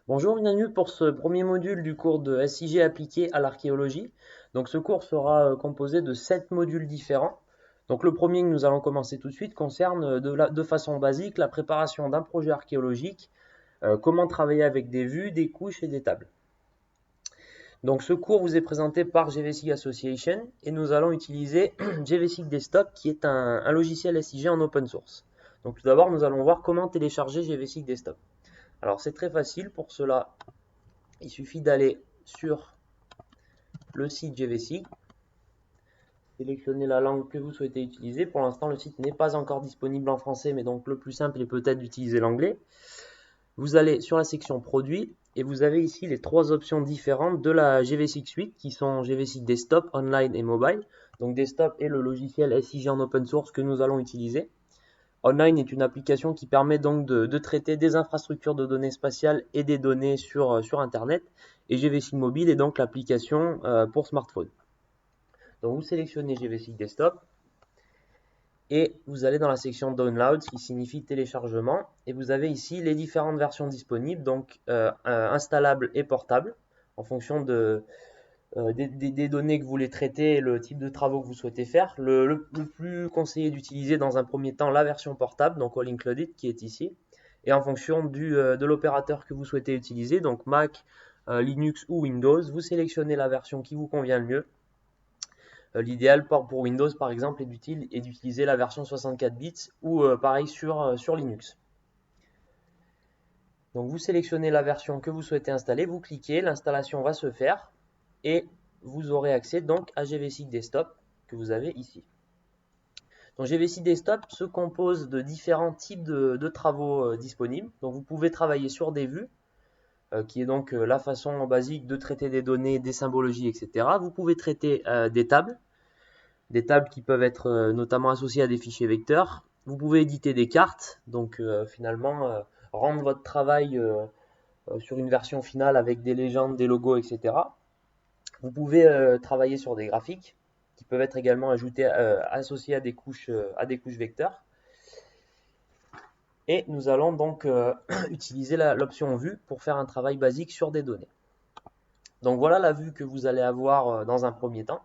Bonjour, bienvenue pour ce premier module du cours de SIG appliqué à l'archéologie. Donc ce cours sera composé de 7 modules différents. Donc le premier que nous allons commencer tout de suite concerne de façon basique la préparation d'un projet archéologique, comment travailler avec des vues, des couches et des tables. Donc ce cours vous est présenté par GVSig Association et nous allons utiliser GVSig Desktop qui est un logiciel SIG en open source. Donc tout d'abord nous allons voir comment télécharger GVSig Desktop. Alors c'est très facile, pour cela il suffit d'aller sur le site GVSig, sélectionner la langue que vous souhaitez utiliser. Pour l'instant, le site n'est pas encore disponible en français, mais donc le plus simple est peut-être d'utiliser l'anglais. Vous allez sur la section produits et vous avez ici les trois options différentes de la GVSig Suite qui sont GVSig Desktop, Online et Mobile. Donc Desktop est le logiciel SIG en open source que nous allons utiliser. Online est une application qui permet donc de traiter des infrastructures de données spatiales et des données sur Internet. Et GVSig Mobile est donc l'application pour smartphone. Donc vous sélectionnez GVSig Desktop et vous allez dans la section Downloads qui signifie téléchargement. Et vous avez ici les différentes versions disponibles, donc installables et portables en fonction des données que vous voulez traiter et le type de travaux que vous souhaitez faire. Le plus conseillé d'utiliser dans un premier temps la version portable, donc All Included, qui est ici. Et en fonction de l'opérateur que vous souhaitez utiliser, donc Mac, Linux ou Windows, vous sélectionnez la version qui vous convient le mieux. L'idéal pour Windows, par exemple, est d'utiliser la version 64 bits ou pareil sur Linux. Donc vous sélectionnez la version que vous souhaitez installer, vous cliquez, l'installation va se faire et vous aurez accès donc à GVSig Desktop que vous avez ici. Donc GVSig Desktop se compose de différents types de travaux disponibles. Donc vous pouvez travailler sur des vues, qui est donc la façon basique de traiter des données, des symbologies, etc. Vous pouvez traiter des tables qui peuvent être notamment associées à des fichiers vecteurs. Vous pouvez éditer des cartes, donc finalement rendre votre travail sur une version finale avec des légendes, des logos, etc. Vous pouvez travailler sur des graphiques qui peuvent être également associés à des couches vecteurs. Et nous allons donc utiliser l'option vue pour faire un travail basique sur des données. Donc voilà la vue que vous allez avoir dans un premier temps.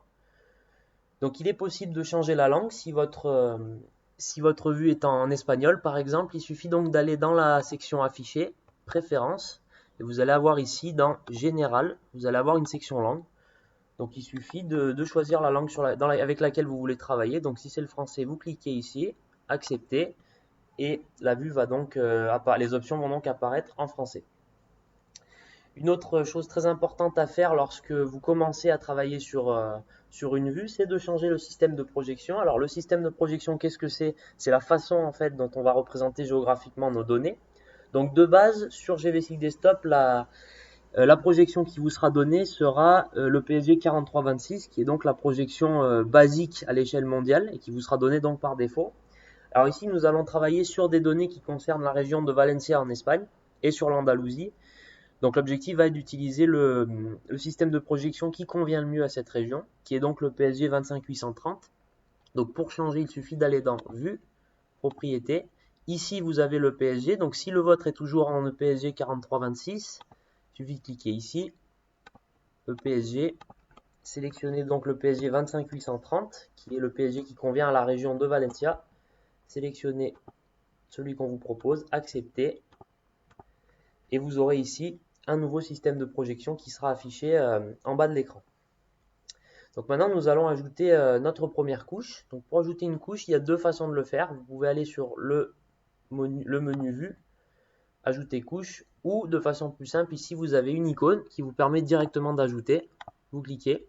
Donc il est possible de changer la langue si votre vue est en espagnol par exemple. Il suffit donc d'aller dans la section affichée, préférences, et vous allez avoir ici dans général, vous allez avoir une section langue. Donc il suffit de choisir la langue avec laquelle vous voulez travailler. Donc si c'est le français, vous cliquez ici, accepter, et la vue va donc les options vont donc apparaître en français. Une autre chose très importante à faire lorsque vous commencez à travailler sur une vue, c'est de changer le système de projection. Alors le système de projection, qu'est-ce que c'est? C'est la façon en fait dont on va représenter géographiquement nos données. Donc de base, sur GVSig Desktop, la projection qui vous sera donnée sera le PSG 4326, qui est donc la projection basique à l'échelle mondiale et qui vous sera donnée donc par défaut. Alors ici, nous allons travailler sur des données qui concernent la région de Valencia en Espagne et sur l'Andalousie. Donc l'objectif va être d'utiliser le système de projection qui convient le mieux à cette région, qui est donc le PSG 25830. Donc pour changer, il suffit d'aller dans Vue, Propriétés. Ici, vous avez le PSG. Donc si le vôtre est toujours en EPSG 4326, il suffit de cliquer ici, EPSG. Sélectionnez donc le PSG 25830, qui est le PSG qui convient à la région de Valencia. Sélectionnez celui qu'on vous propose, accepter. Et vous aurez ici un nouveau système de projection qui sera affiché en bas de l'écran. Donc maintenant, nous allons ajouter notre première couche. Donc pour ajouter une couche, il y a deux façons de le faire. Vous pouvez aller sur le menu Vue, ajouter couche, ou de façon plus simple, ici vous avez une icône qui vous permet directement d'ajouter. Vous cliquez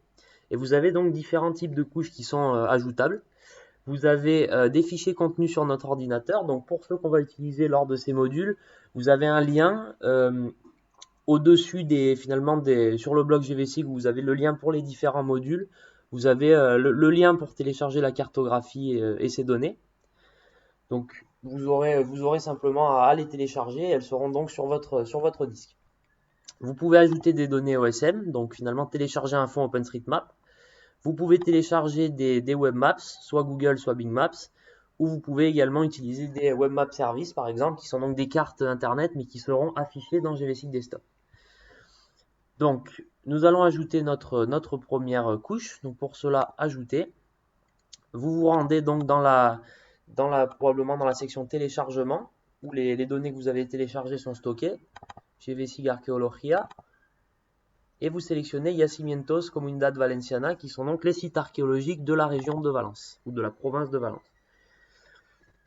et vous avez donc différents types de couches qui sont ajoutables. Vous avez des fichiers contenus sur notre ordinateur. Donc pour ceux qu'on va utiliser lors de ces modules, vous avez un lien au-dessus sur le blog GVSig, vous avez le lien pour les différents modules. Vous avez le lien pour télécharger la cartographie et ses données. Donc vous aurez simplement à les télécharger et elles seront donc sur votre disque. Vous pouvez ajouter des données OSM, donc finalement télécharger un fond OpenStreetMap. Vous pouvez télécharger des web maps, soit Google, soit Bing Maps, ou vous pouvez également utiliser des Web Map Services, par exemple, qui sont donc des cartes Internet, mais qui seront affichées dans GVSig Desktop. Donc, nous allons ajouter notre première couche. Donc, pour cela, ajouter. Vous vous rendez donc probablement dans la section téléchargement, où les données que vous avez téléchargées sont stockées. GVC Arqueología. Et vous sélectionnez Yacimientos Comunidad Valenciana, qui sont donc les sites archéologiques de la région de Valence, ou de la province de Valence.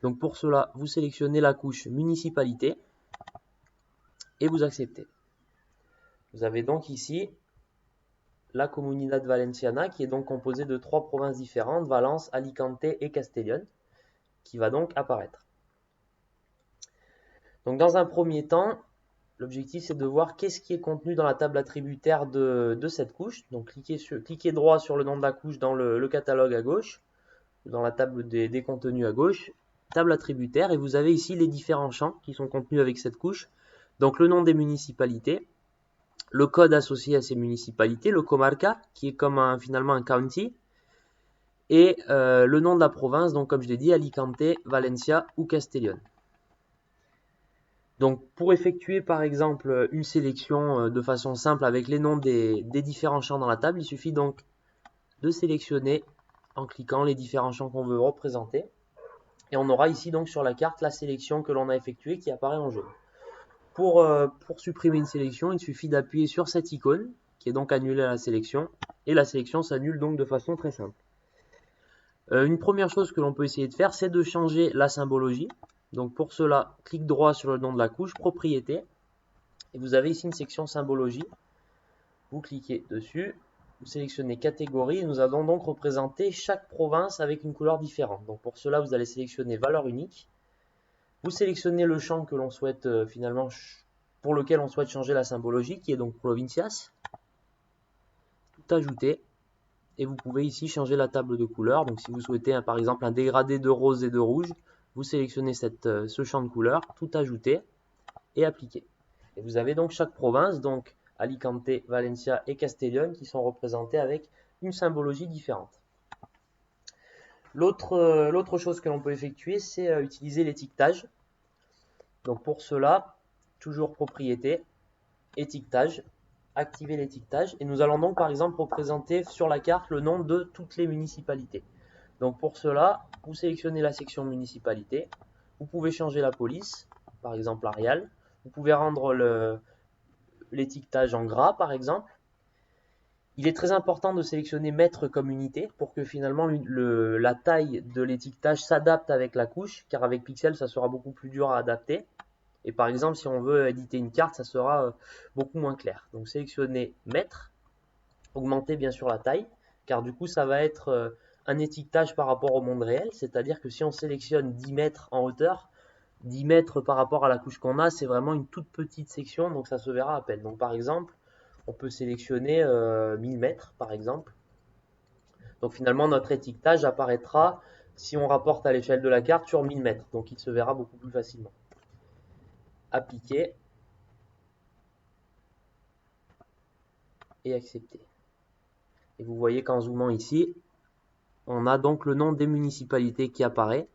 Donc pour cela, vous sélectionnez la couche municipalité, et vous acceptez. Vous avez donc ici la Comunidad Valenciana, qui est donc composée de 3 provinces différentes, Valence, Alicante et Castellón, qui va donc apparaître. Donc dans un premier temps, l'objectif c'est de voir qu'est-ce qui est contenu dans la table attributaire de cette couche. Donc cliquez droit sur le nom de la couche dans le catalogue à gauche, dans la table des contenus à gauche, table attributaire, et vous avez ici les différents champs qui sont contenus avec cette couche. Donc le nom des municipalités, le code associé à ces municipalités, le comarca, qui est comme finalement un county, et le nom de la province, donc comme je l'ai dit, Alicante, Valencia ou Castellón. Donc pour effectuer par exemple une sélection de façon simple avec les noms des différents champs dans la table, il suffit donc de sélectionner en cliquant les différents champs qu'on veut représenter. Et on aura ici donc sur la carte la sélection que l'on a effectuée qui apparaît en jaune. Pour supprimer une sélection, il suffit d'appuyer sur cette icône qui est donc annulée à la sélection. Et la sélection s'annule donc de façon très simple. Une première chose que l'on peut essayer de faire, c'est de changer la symbologie. Donc pour cela, clic droit sur le nom de la couche, propriété, et vous avez ici une section symbologie. Vous cliquez dessus, vous sélectionnez catégorie, et nous allons donc représenter chaque province avec une couleur différente. Donc pour cela, vous allez sélectionner valeur unique. Vous sélectionnez le champ que l'on souhaite finalement, pour lequel on souhaite changer la symbologie, qui est donc provincias. Tout ajouter. Et vous pouvez ici changer la table de couleurs. Donc si vous souhaitez par exemple un dégradé de rose et de rouge, vous sélectionnez ce champ de couleur, tout ajouter et appliquer. Et vous avez donc chaque province, donc Alicante, Valencia et Castellón, qui sont représentés avec une symbologie différente. L'autre chose que l'on peut effectuer, c'est utiliser l'étiquetage. Donc pour cela, toujours propriété, étiquetage, activer l'étiquetage. Et nous allons donc par exemple représenter sur la carte le nom de toutes les municipalités. Donc pour cela, vous sélectionnez la section municipalité, vous pouvez changer la police, par exemple Arial, vous pouvez rendre l'étiquetage en gras par exemple. Il est très important de sélectionner mètres comme unité pour que finalement la taille de l'étiquetage s'adapte avec la couche, car avec pixels ça sera beaucoup plus dur à adapter. Et par exemple si on veut éditer une carte, ça sera beaucoup moins clair. Donc sélectionnez mètres, augmentez bien sûr la taille, car du coup ça va être un étiquetage par rapport au monde réel, c'est-à-dire que si on sélectionne 10 mètres en hauteur, 10 mètres par rapport à la couche qu'on a, c'est vraiment une toute petite section, donc ça se verra à peine. Donc par exemple, on peut sélectionner 1000 mètres par exemple. Donc finalement, notre étiquetage apparaîtra, si on rapporte à l'échelle de la carte, sur 1000 mètres, donc il se verra beaucoup plus facilement. Appliquer et accepter. Et vous voyez qu'en zoomant ici, on a donc le nom des municipalités qui apparaît.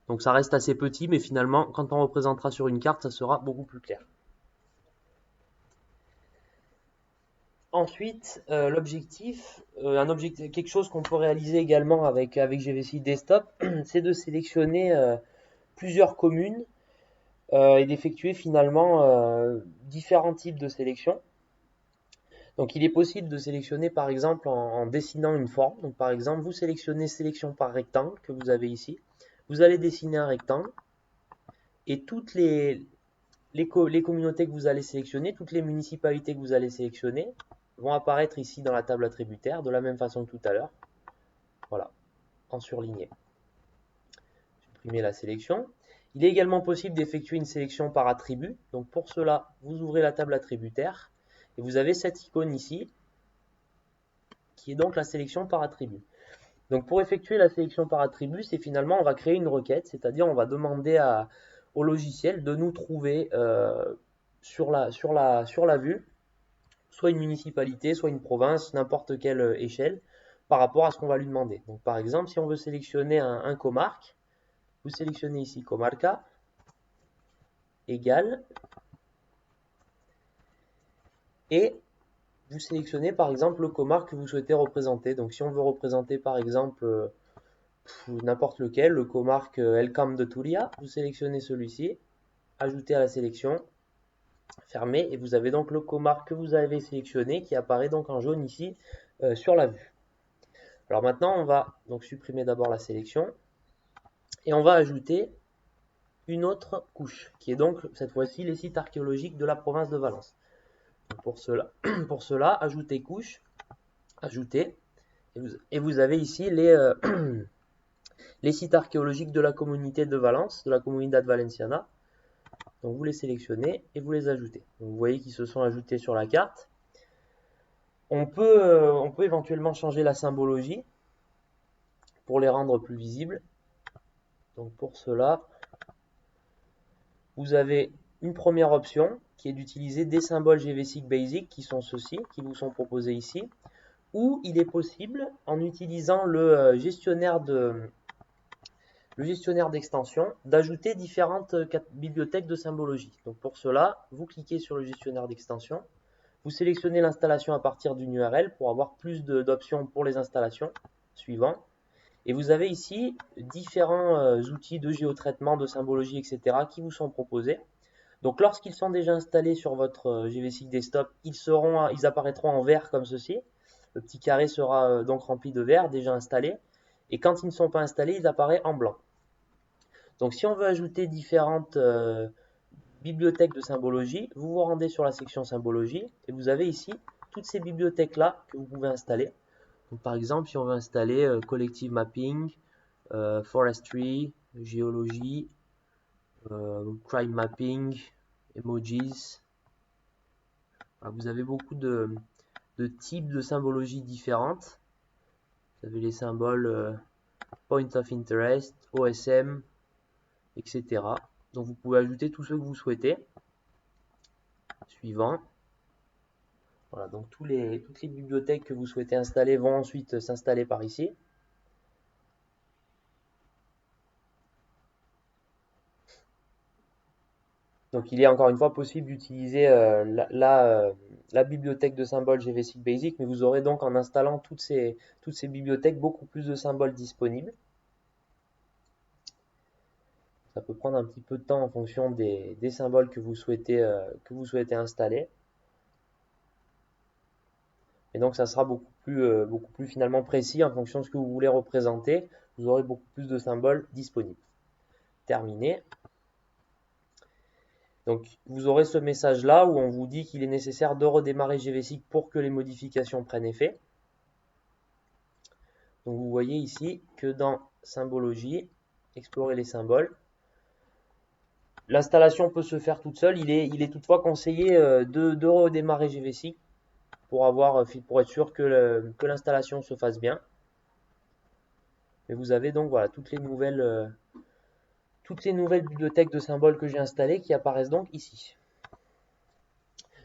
Donc ça reste assez petit, mais finalement, quand on représentera sur une carte, ça sera beaucoup plus clair. Ensuite, l'objectif, quelque chose qu'on peut réaliser également avec GVC Desktop, c'est de sélectionner plusieurs communes et d'effectuer finalement différents types de sélections. Donc il est possible de sélectionner par exemple en dessinant une forme. Donc par exemple, vous sélectionnez sélection par rectangle que vous avez ici. Vous allez dessiner un rectangle et toutes les communautés que vous allez sélectionner, toutes les municipalités que vous allez sélectionner vont apparaître ici dans la table attributaire de la même façon que tout à l'heure. Voilà, en surligné. Supprimer la sélection. Il est également possible d'effectuer une sélection par attribut. Donc pour cela, vous ouvrez la table attributaire et vous avez cette icône ici qui est donc la sélection par attribut. Donc pour effectuer la sélection par attribut, c'est finalement on va créer une requête, c'est-à-dire on va demander au logiciel de nous trouver sur la vue soit une municipalité, soit une province, n'importe quelle échelle, par rapport à ce qu'on va lui demander. Donc par exemple, si on veut sélectionner un comarque, vous sélectionnez ici comarca, égale, et vous sélectionnez par exemple le comarque que vous souhaitez représenter. Donc si on veut représenter par exemple n'importe lequel, le comarque El Camp de Turia, vous sélectionnez celui-ci, ajoutez à la sélection, fermez, et vous avez donc le comarque que vous avez sélectionné qui apparaît donc en jaune ici sur la vue. Alors maintenant, on va donc supprimer d'abord la sélection et on va ajouter une autre couche qui est donc cette fois-ci les sites archéologiques de la province de Valence. Donc pour cela, ajoutez couche, ajouter, et vous avez ici les sites archéologiques de la communauté de Valence, de la Comunidad Valenciana. Donc vous les sélectionnez et vous les ajoutez. Donc vous voyez qu'ils se sont ajoutés sur la carte. On peut éventuellement changer la symbologie pour les rendre plus visibles. Donc pour cela, vous avez une première option qui est d'utiliser des symboles GVSIG Basic qui sont ceux-ci, qui vous sont proposés ici, ou il est possible, en utilisant le gestionnaire d'extension, d'ajouter différentes bibliothèques de symbologie. Donc pour cela, vous cliquez sur le gestionnaire d'extension, vous sélectionnez l'installation à partir d'une URL pour avoir plus d'options pour les installations suivantes. Et vous avez ici différents outils de géotraitement, de symbologie, etc. qui vous sont proposés. Donc lorsqu'ils sont déjà installés sur votre GVSIG Desktop, ils apparaîtront en vert comme ceci. Le petit carré sera donc rempli de vert déjà installé. Et quand ils ne sont pas installés, ils apparaissent en blanc. Donc si on veut ajouter différentes bibliothèques de symbologie, vous vous rendez sur la section symbologie et vous avez ici toutes ces bibliothèques-là que vous pouvez installer. Donc, par exemple, si on veut installer Collective Mapping, Forestry, Géologie, Crime Mapping, Emojis. Voilà, vous avez beaucoup de types de symbologie différentes. Vous avez les symboles Point of Interest, OSM, etc. Donc vous pouvez ajouter tous ceux que vous souhaitez. Suivant. Voilà, donc toutes les bibliothèques que vous souhaitez installer vont ensuite s'installer par ici. Donc il est encore une fois possible d'utiliser la bibliothèque de symboles GVSIG Basic, mais vous aurez donc en installant toutes ces bibliothèques beaucoup plus de symboles disponibles. Ça peut prendre un petit peu de temps en fonction des symboles que vous souhaitez installer. Et donc ça sera beaucoup plus finalement précis en fonction de ce que vous voulez représenter. Vous aurez beaucoup plus de symboles disponibles. Terminé. Donc vous aurez ce message là où on vous dit qu'il est nécessaire de redémarrer GVSIG pour que les modifications prennent effet. Donc vous voyez ici que dans symbologie, explorer les symboles, l'installation peut se faire toute seule. Il est toutefois conseillé de redémarrer GVSIG pour être sûr que l'installation se fasse bien. Mais vous avez donc voilà toutes les nouvelles bibliothèques de symboles que j'ai installées qui apparaissent donc ici.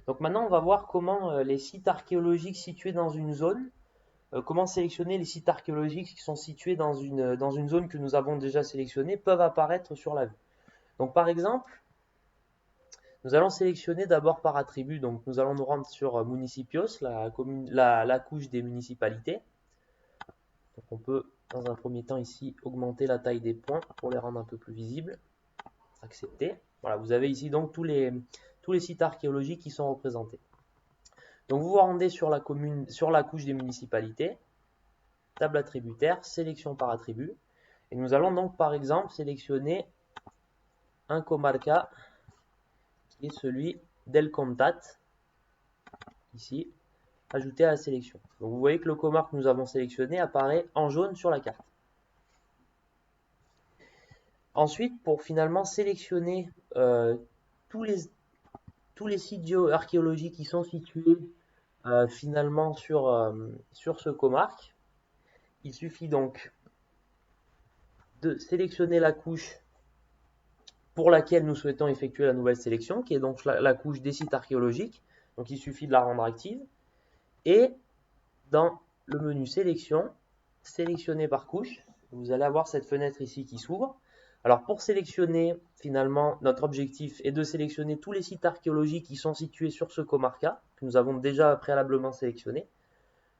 Donc maintenant on va voir comment les sites archéologiques situés dans une zone, comment sélectionner les sites archéologiques qui sont situés dans une zone que nous avons déjà sélectionnée peuvent apparaître sur la vue. Donc par exemple, nous allons sélectionner d'abord par attribut, donc nous allons nous rendre sur Municipios, la couche des municipalités. Donc on peut dans un premier temps ici augmenter la taille des points pour les rendre un peu plus visibles. Accepter. Voilà, vous avez ici donc tous les sites archéologiques qui sont représentés. Donc vous vous rendez sur la couche des municipalités, table attributaire, sélection par attribut. Et nous allons donc par exemple sélectionner un comarca qui est celui d'El Comtat, ici, ajouté à la sélection. Donc vous voyez que le comarque que nous avons sélectionné apparaît en jaune sur la carte. Ensuite, pour finalement sélectionner tous les sites archéologiques qui sont situés finalement sur ce comarque, il suffit donc de sélectionner la couche pour laquelle nous souhaitons effectuer la nouvelle sélection, qui est donc la couche des sites archéologiques. Donc il suffit de la rendre active. Et dans le menu sélection, sélectionner par couche, vous allez avoir cette fenêtre ici qui s'ouvre, Alors pour sélectionner, finalement, notre objectif est de sélectionner tous les sites archéologiques qui sont situés sur ce comarca, que nous avons déjà préalablement sélectionné.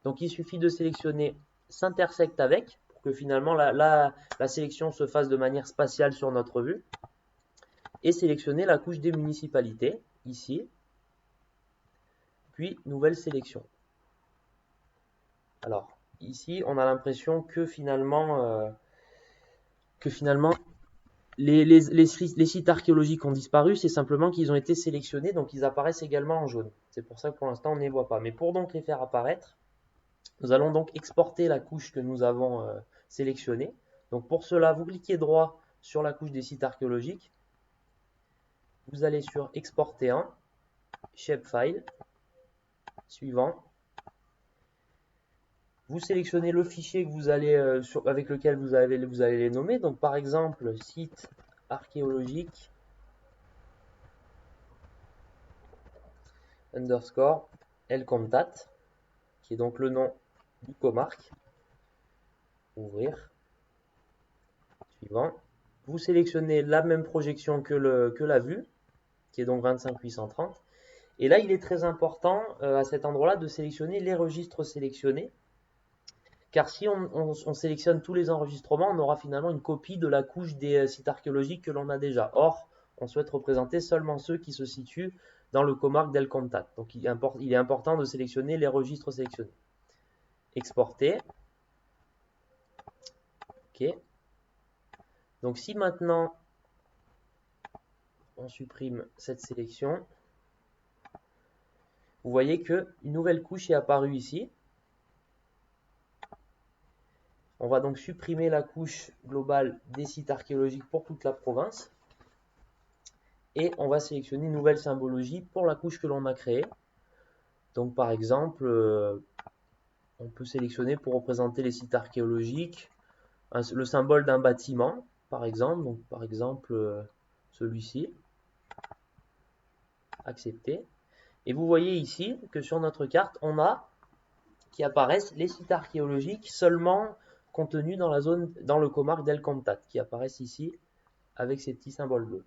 Donc il suffit de sélectionner s'intersecte avec, pour que finalement la sélection se fasse de manière spatiale sur notre vue. Et sélectionner la couche des municipalités, ici, puis nouvelle sélection. Alors, ici, on a l'impression que finalement les sites archéologiques ont disparu, c'est simplement qu'ils ont été sélectionnés, donc ils apparaissent également en jaune. C'est pour ça que pour l'instant, on ne les voit pas. Mais pour donc les faire apparaître, nous allons donc exporter la couche que nous avons sélectionnée. Donc pour cela, vous cliquez droit sur la couche des sites archéologiques. Vous allez sur Exporter en, Shapefile, suivant. Vous sélectionnez le fichier que vous allez, avec lequel vous allez les nommer. Donc par exemple, site archéologique underscore elcontat, qui est donc le nom du comarque. Ouvrir. Suivant. Vous sélectionnez la même projection que la vue, qui est donc 25830. Et là, il est très important à cet endroit-là de sélectionner les registres sélectionnés. Car si on sélectionne tous les enregistrements, on aura finalement une copie de la couche des sites archéologiques que l'on a déjà. Or, on souhaite représenter seulement ceux qui se situent dans le comarque d'El Contat. Donc il est important de sélectionner les registres sélectionnés. Exporter. OK. Donc si maintenant on supprime cette sélection, vous voyez qu'une nouvelle couche est apparue ici. On va donc supprimer la couche globale des sites archéologiques pour toute la province. Et on va sélectionner une nouvelle symbologie pour la couche que l'on a créée. Donc par exemple, on peut sélectionner pour représenter les sites archéologiques le symbole d'un bâtiment, par exemple. Donc par exemple celui-ci. Accepter. Et vous voyez ici que sur notre carte, on a qui apparaissent les sites archéologiques seulement contenus dans la zone, dans le comarque d'El Contat, qui apparaissent ici avec ces petits symboles bleus.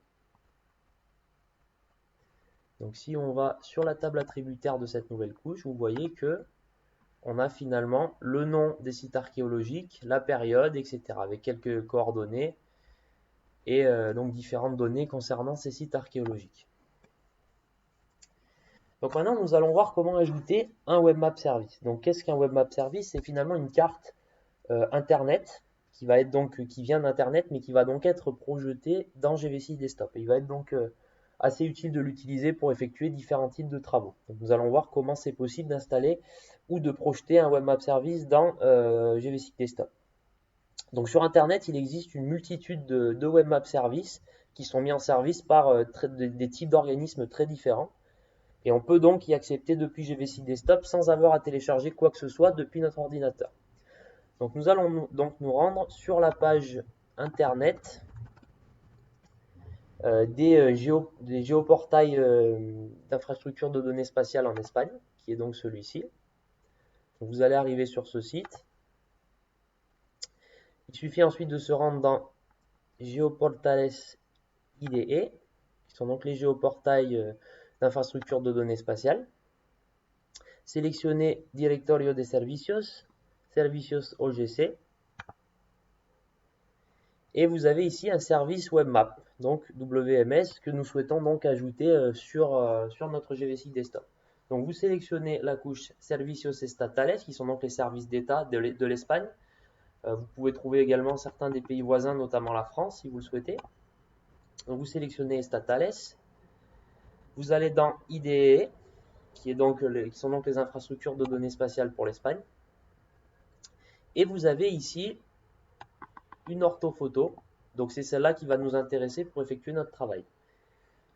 Donc si on va sur la table attributaire de cette nouvelle couche, vous voyez que on a finalement le nom des sites archéologiques, la période, etc. avec quelques coordonnées et donc différentes données concernant ces sites archéologiques. Donc maintenant, nous allons voir comment ajouter un Webmap Service. Donc qu'est-ce qu'un Webmap Service? C'est finalement une carte Internet qui vient d'Internet, mais qui va donc être projetée dans GVC Desktop. Et il va être donc assez utile de l'utiliser pour effectuer différents types de travaux. Donc nous allons voir comment c'est possible d'installer ou de projeter un Webmap Service dans GVC Desktop. Donc sur Internet, il existe une multitude de Webmap Services qui sont mis en service par des types d'organismes très différents. Et on peut donc y accepter depuis GVC Desktop sans avoir à télécharger quoi que ce soit depuis notre ordinateur. Donc nous allons donc nous rendre sur la page internet des géoportails d'infrastructures de données spatiales en Espagne, qui est donc celui-ci. Vous allez arriver sur ce site. Il suffit ensuite de se rendre dans Geoportales IDE, qui sont donc les géoportails d'infrastructures de données spatiales. Sélectionnez Directorio de Servicios, Servicios OGC. Et vous avez ici un service WebMap, donc WMS, que nous souhaitons donc ajouter sur notre GVC Desktop. Donc vous sélectionnez la couche Servicios Estatales, qui sont donc les services d'État de l'Espagne. Vous pouvez trouver également certains des pays voisins, notamment la France, si vous le souhaitez. Donc vous sélectionnez Estatales. Vous allez dans IDE, qui sont donc les infrastructures de données spatiales pour l'Espagne. Et vous avez ici une orthophoto. Donc c'est celle-là qui va nous intéresser pour effectuer notre travail.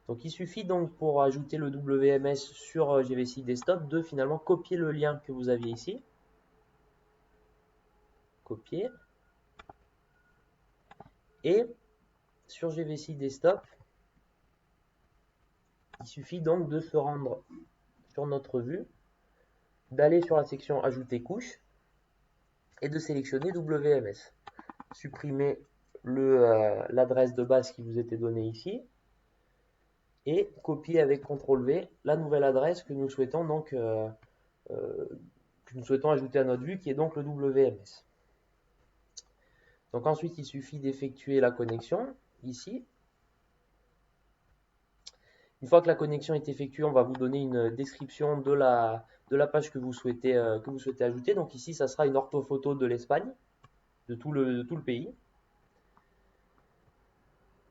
Donc il suffit donc pour ajouter le WMS sur GVC Desktop de finalement copier le lien que vous aviez ici. Copier. Et sur GVC Desktop, il suffit donc de se rendre sur notre vue, d'aller sur la section Ajouter couche et de sélectionner WMS. Supprimer l'adresse de base qui vous était donnée ici et copier avec CTRL-V la nouvelle adresse que nous souhaitons donc ajouter à notre vue, qui est donc le WMS. Donc ensuite, il suffit d'effectuer la connexion ici. Une fois que la connexion est effectuée, on va vous donner une description de la page que vous souhaitez ajouter. Donc ici, ça sera une orthophoto de l'Espagne, de tout le pays.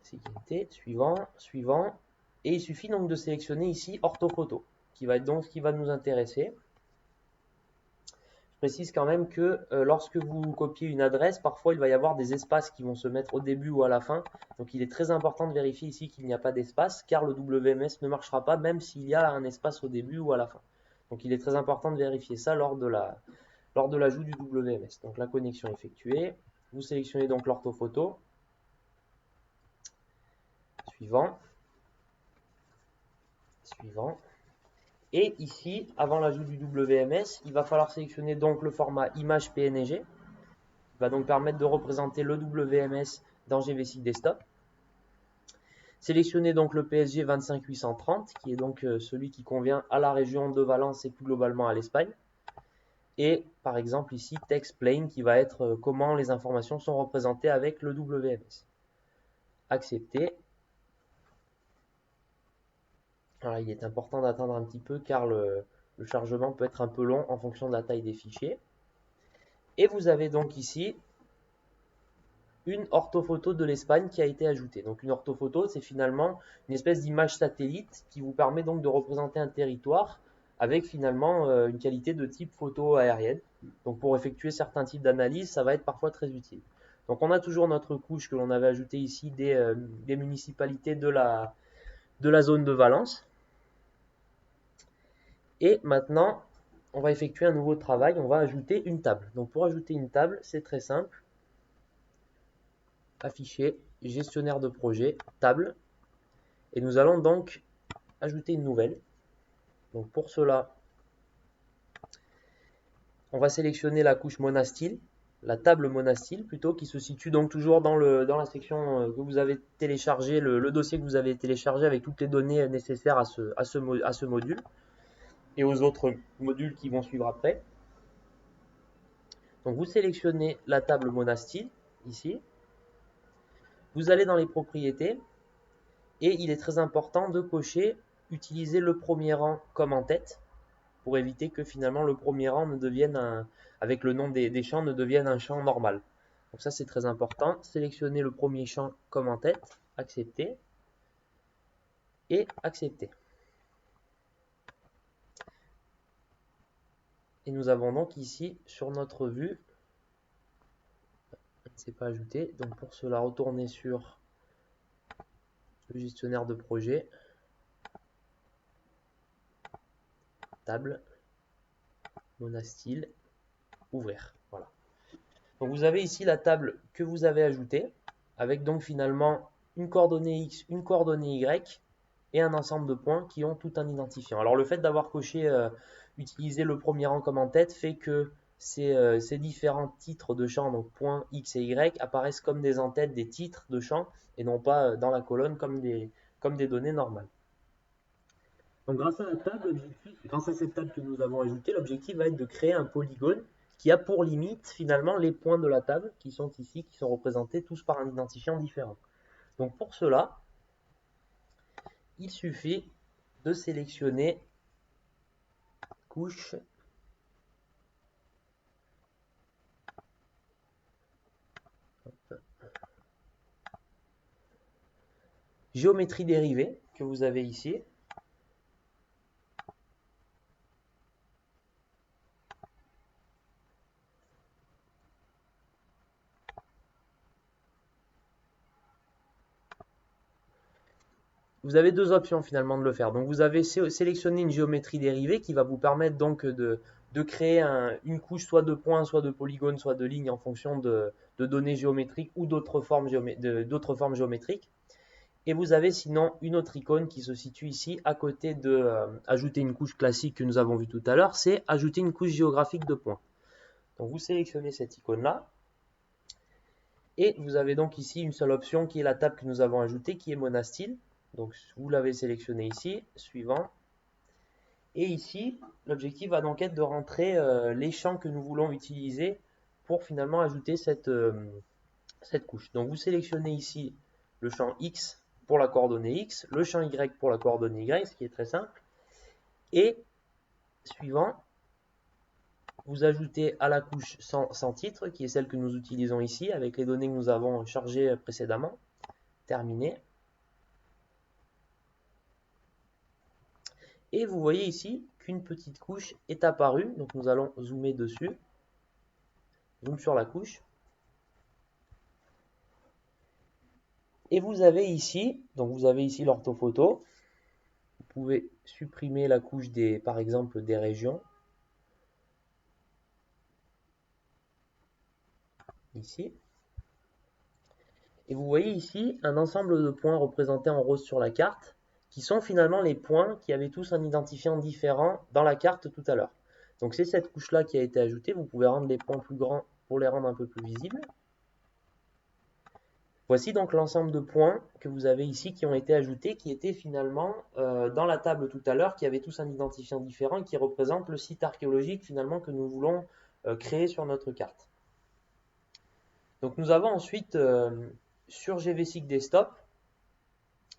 Sécurité, suivant, suivant. Et il suffit donc de sélectionner ici orthophoto, qui va être donc ce qui va nous intéresser. Je précise quand même que lorsque vous copiez une adresse, parfois il va y avoir des espaces qui vont se mettre au début ou à la fin. Donc il est très important de vérifier ici qu'il n'y a pas d'espace, car le WMS ne marchera pas même s'il y a un espace au début ou à la fin. Donc il est très important de vérifier ça lors de l'ajout du WMS. Donc la connexion effectuée, vous sélectionnez donc l'orthophoto. Suivant. Suivant. Et ici, avant l'ajout du WMS, il va falloir sélectionner donc le format image PNG, qui va donc permettre de représenter le WMS dans GVC Desktop. Sélectionnez donc le PSG 25830, qui est donc celui qui convient à la région de Valence et plus globalement à l'Espagne. Et par exemple ici, TextPlane, qui va être comment les informations sont représentées avec le WMS. Accepter. Alors, il est important d'attendre un petit peu car le chargement peut être un peu long en fonction de la taille des fichiers. Et vous avez donc ici une orthophoto de l'Espagne qui a été ajoutée. Donc une orthophoto, c'est finalement une espèce d'image satellite qui vous permet donc de représenter un territoire avec finalement une qualité de type photo aérienne. Donc pour effectuer certains types d'analyses, ça va être parfois très utile. Donc on a toujours notre couche que l'on avait ajoutée ici des municipalités de la zone de Valence. Et maintenant, on va effectuer un nouveau travail, on va ajouter une table. Donc pour ajouter une table, c'est très simple. Afficher, gestionnaire de projet, table. Et nous allons donc ajouter une nouvelle. Donc pour cela, on va sélectionner la couche Monastyle, la table Monastyle plutôt, qui se situe donc toujours dans la section que vous avez téléchargé, le dossier que vous avez téléchargé avec toutes les données nécessaires à ce module et aux autres modules qui vont suivre après. Donc vous sélectionnez la table Monastyle ici. Vous allez dans les propriétés et il est très important de cocher utiliser le premier rang comme en tête pour éviter que finalement le premier rang ne devienne avec le nom des champs ne devienne un champ normal. Donc ça c'est très important. Sélectionnez le premier champ comme en tête, accepter et accepter. Et nous avons donc ici sur notre vue, c'est pas ajouté, donc pour cela retourner sur le gestionnaire de projet, table, Monastyle, ouvrir. Voilà. Donc vous avez ici la table que vous avez ajoutée, avec donc finalement une coordonnée X, une coordonnée Y, et un ensemble de points qui ont tout un identifiant. Alors le fait d'avoir coché utiliser le premier rang comme en tête fait que ces différents titres de champs, donc points X et Y, apparaissent comme des en-têtes des titres de champs et non pas dans la colonne comme des données normales. Donc grâce à cette table que nous avons ajoutée, l'objectif va être de créer un polygone qui a pour limite finalement les points de la table qui sont ici, qui sont représentés tous par un identifiant différent. Donc pour cela, il suffit de sélectionner couche géométrie dérivée que vous avez ici. Vous avez deux options finalement de le faire. Donc vous avez sélectionné une géométrie dérivée qui va vous permettre donc de créer une couche soit de points, soit de polygones, soit de lignes en fonction de données géométriques ou d'autres formes géométriques. Et vous avez sinon une autre icône qui se situe ici à côté de ajouter une couche classique que nous avons vu tout à l'heure, c'est ajouter une couche géographique de points. Donc vous sélectionnez cette icône-là. Et vous avez donc ici une seule option qui est la table que nous avons ajoutée, qui est Monastyle. Donc vous l'avez sélectionné ici, suivant. Et ici, l'objectif va donc être de rentrer les champs que nous voulons utiliser pour finalement ajouter cette couche. Donc vous sélectionnez ici le champ X pour la coordonnée X, le champ Y pour la coordonnée Y, ce qui est très simple. Et suivant, vous ajoutez à la couche sans titre, qui est celle que nous utilisons ici, avec les données que nous avons chargées précédemment. Terminé. Et vous voyez ici qu'une petite couche est apparue. Donc nous allons zoomer dessus. Zoom sur la couche. Et vous avez ici l'orthophoto. Vous pouvez supprimer la couche par exemple, des régions. Ici. Et vous voyez ici un ensemble de points représentés en rose sur la carte, qui sont finalement les points qui avaient tous un identifiant différent dans la carte tout à l'heure. Donc c'est cette couche-là qui a été ajoutée. Vous pouvez rendre les points plus grands pour les rendre un peu plus visibles. Voici donc l'ensemble de points que vous avez ici qui ont été ajoutés, qui étaient finalement dans la table tout à l'heure, qui avaient tous un identifiant différent et qui représentent le site archéologique finalement que nous voulons créer sur notre carte. Donc nous avons ensuite sur GVSeek Desktop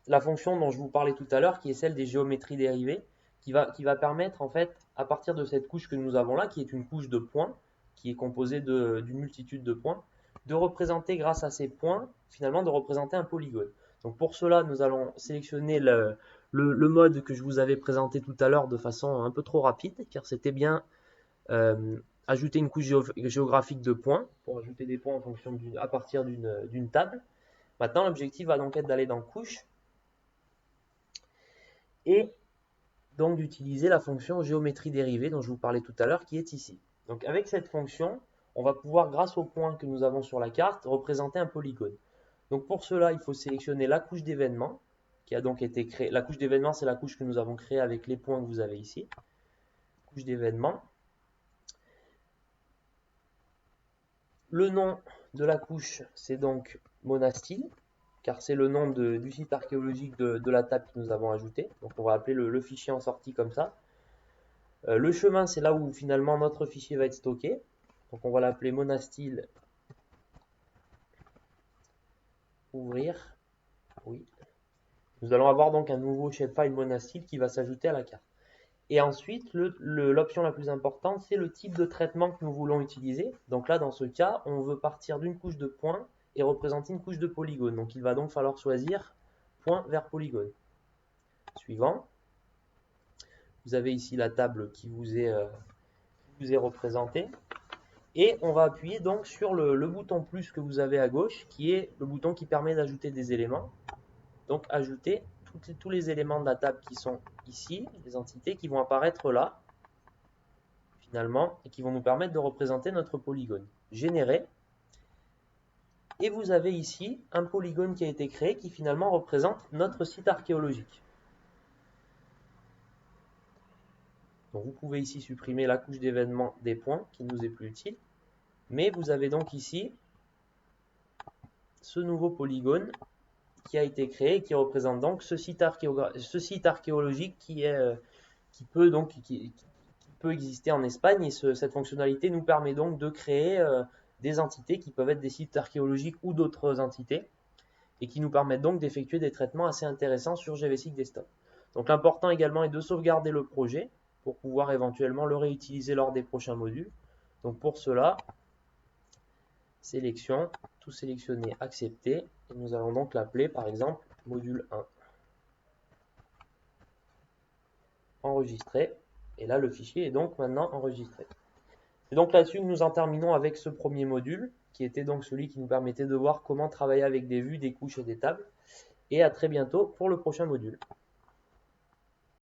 la fonction dont je vous parlais tout à l'heure, qui est celle des géométries dérivées, qui va permettre en fait, à partir de cette couche que nous avons là, qui est une couche de points, qui est composée d'une multitude de points, de représenter grâce à ces points, finalement de représenter un polygone. Donc pour cela, nous allons sélectionner le mode que je vous avais présenté tout à l'heure de façon un peu trop rapide, car c'était bien ajouter une couche géographique de points, pour ajouter des points à partir d'une table. Maintenant, l'objectif va donc être d'aller dans couche, et donc d'utiliser la fonction géométrie dérivée dont je vous parlais tout à l'heure, qui est ici. Donc avec cette fonction, on va pouvoir, grâce aux points que nous avons sur la carte, représenter un polygone. Donc pour cela, il faut sélectionner la couche d'événement, qui a donc été créée. La couche d'événement, c'est la couche que nous avons créée avec les points que vous avez ici. Couche d'événement. Le nom de la couche, c'est donc Monastyle, car c'est le nom du site archéologique de la table que nous avons ajouté. Donc on va appeler le fichier en sortie comme ça. Le chemin, c'est là où finalement notre fichier va être stocké. Donc on va l'appeler Monastyle. Ouvrir. Oui. Nous allons avoir donc un nouveau shapefile Monastyle qui va s'ajouter à la carte. Et ensuite, l'option la plus importante, c'est le type de traitement que nous voulons utiliser. Donc là, dans ce cas, on veut partir d'une couche de points et représenter une couche de polygone. Donc il va donc falloir choisir point vers polygone. Suivant. Vous avez ici la table qui vous est représentée. Et on va appuyer donc sur le bouton plus que vous avez à gauche, qui est le bouton qui permet d'ajouter des éléments. Donc ajouter tous les éléments de la table qui sont ici, les entités qui vont apparaître là, finalement, et qui vont nous permettre de représenter notre polygone. Générer. Et vous avez ici un polygone qui a été créé qui finalement représente notre site archéologique. Donc vous pouvez ici supprimer la couche d'événements des points qui ne nous est plus utile. Mais vous avez donc ici ce nouveau polygone qui a été créé et qui représente donc ce site archéologique qui peut exister en Espagne. Et cette fonctionnalité nous permet donc de créer des entités qui peuvent être des sites archéologiques ou d'autres entités et qui nous permettent donc d'effectuer des traitements assez intéressants sur GVSeek Desktop. Donc l'important également est de sauvegarder le projet pour pouvoir éventuellement le réutiliser lors des prochains modules. Donc pour cela, sélection, tout sélectionner, accepter, et nous allons donc l'appeler par exemple module 1. Enregistrer, et là le fichier est donc maintenant enregistré. C'est donc là-dessus que nous en terminons avec ce premier module, qui était donc celui qui nous permettait de voir comment travailler avec des vues, des couches et des tables. Et à très bientôt pour le prochain module.